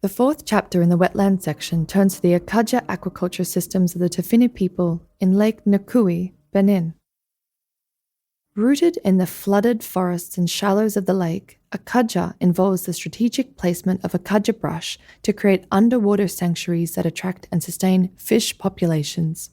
The fourth chapter in the wetland section turns to the Akaja aquaculture systems of the Tofinu people in Lake Nakui, Benin. Rooted in the flooded forests and shallows of the lake, Akaja involves the strategic placement of Akaja brush to create underwater sanctuaries that attract and sustain fish populations.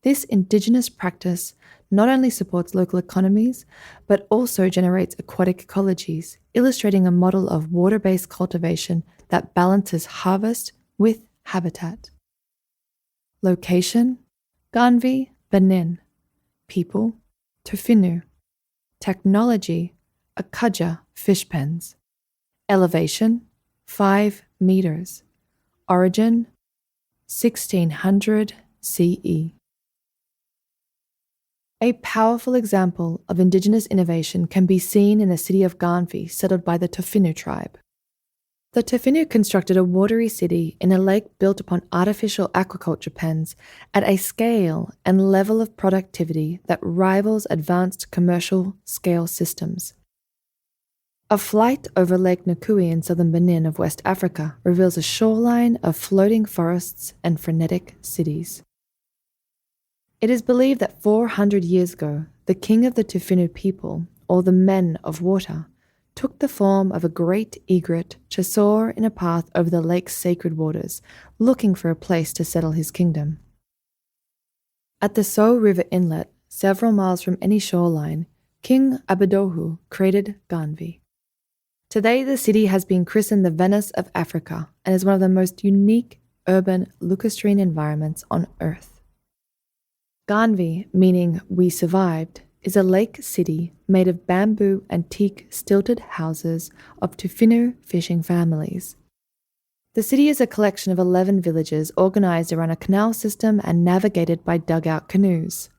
This indigenous practice not only supports local economies, but also generates aquatic ecologies, illustrating a model of water-based cultivation that balances harvest with habitat. Location: Ganvi, Benin. People: Tofinu. Technology: Akaja fish pens. Elevation: 5 meters. Origin: 1600 CE. A powerful example of indigenous innovation can be seen in the city of Ganvi, settled by the Tofinu tribe. The Tofinu constructed a watery city in a lake built upon artificial aquaculture pens at a scale and level of productivity that rivals advanced commercial scale systems. A flight over Lake Nakui in southern Benin of West Africa reveals a shoreline of floating forests and frenetic cities. It is believed that 400 years ago, the king of the Tofinu people, or the Men of Water, took the form of a great egret to soar in a path over the lake's sacred waters, looking for a place to settle his kingdom. At the So River inlet, several miles from any shoreline, King Abadohu created Ganvi. Today, the city has been christened the Venice of Africa and is one of the most unique urban lacustrine environments on Earth. Ganvi, meaning we survived, is a lake city made of bamboo and teak stilted houses of Tofinu fishing families. The city is a collection of 11 villages organized around a canal system and navigated by dugout canoes.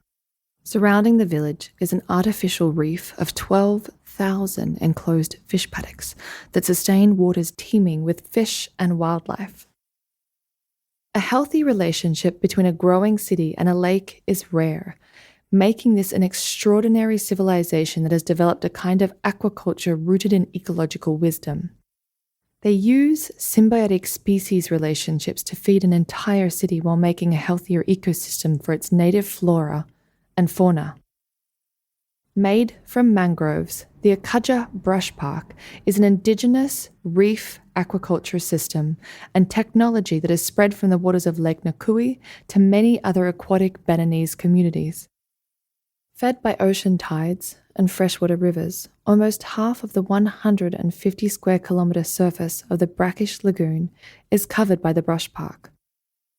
Surrounding the village is an artificial reef of 12,000 enclosed fish paddocks that sustain waters teeming with fish and wildlife. A healthy relationship between a growing city and a lake is rare, making this an extraordinary civilization that has developed a kind of aquaculture rooted in ecological wisdom. They use symbiotic species relationships to feed an entire city while making a healthier ecosystem for its native flora and fauna. Made from mangroves, the Akaja Brush Park is an indigenous reef aquaculture system and technology that has spread from the waters of Lake Nakui to many other aquatic Beninese communities. Fed by ocean tides and freshwater rivers, almost half of the 150 square kilometre surface of the brackish lagoon is covered by the brush park.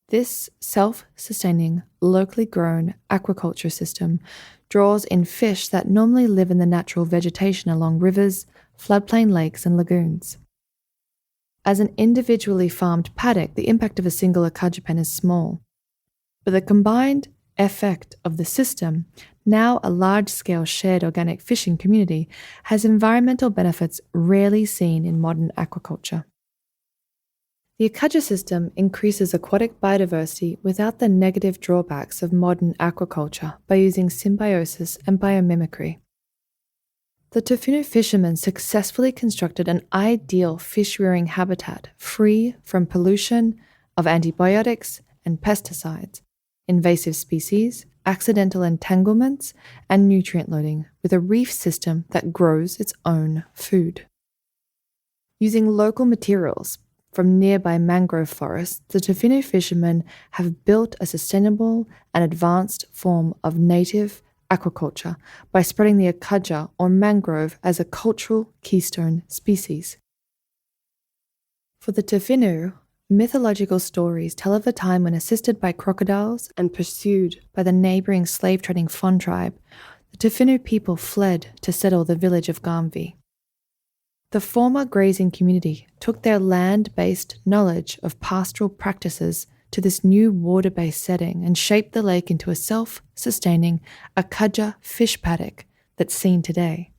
This self-sustaining, locally grown aquaculture system draws in fish that normally live in the natural vegetation along rivers, floodplain lakes, and lagoons. As an individually farmed paddock, the impact of a single Akaja pen is small, but the combined effect of the system, now a large-scale shared organic fishing community, has environmental benefits rarely seen in modern aquaculture. The Akaja system increases aquatic biodiversity without the negative drawbacks of modern aquaculture by using symbiosis and biomimicry. The Tofinu fishermen successfully constructed an ideal fish-rearing habitat free from pollution of antibiotics and pesticides, invasive species, accidental entanglements, and nutrient loading, with a reef system that grows its own food. Using local materials from nearby mangrove forests, the Tofinu fishermen have built a sustainable and advanced form of native aquaculture by spreading the Akaja or mangrove as a cultural keystone species. For the Tofinu, mythological stories tell of a time when, assisted by crocodiles and pursued by the neighboring slave-trading Fon tribe, the Tofinu people fled to settle the village of Ganvi. The former grazing community took their land-based knowledge of pastoral practices to this new water-based setting and shaped the lake into a self-sustaining Akaja fish paddock that's seen today.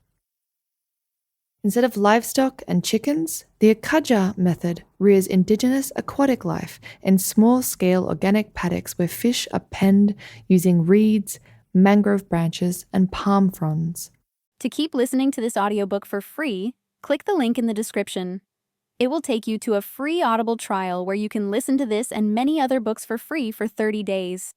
Instead of livestock and chickens, the Akaja method rears indigenous aquatic life in small-scale organic paddocks where fish are penned using reeds, mangrove branches, and palm fronds. To keep listening to this audiobook for free, click the link in the description. It will take you to a free Audible trial where you can listen to this and many other books for free for 30 days.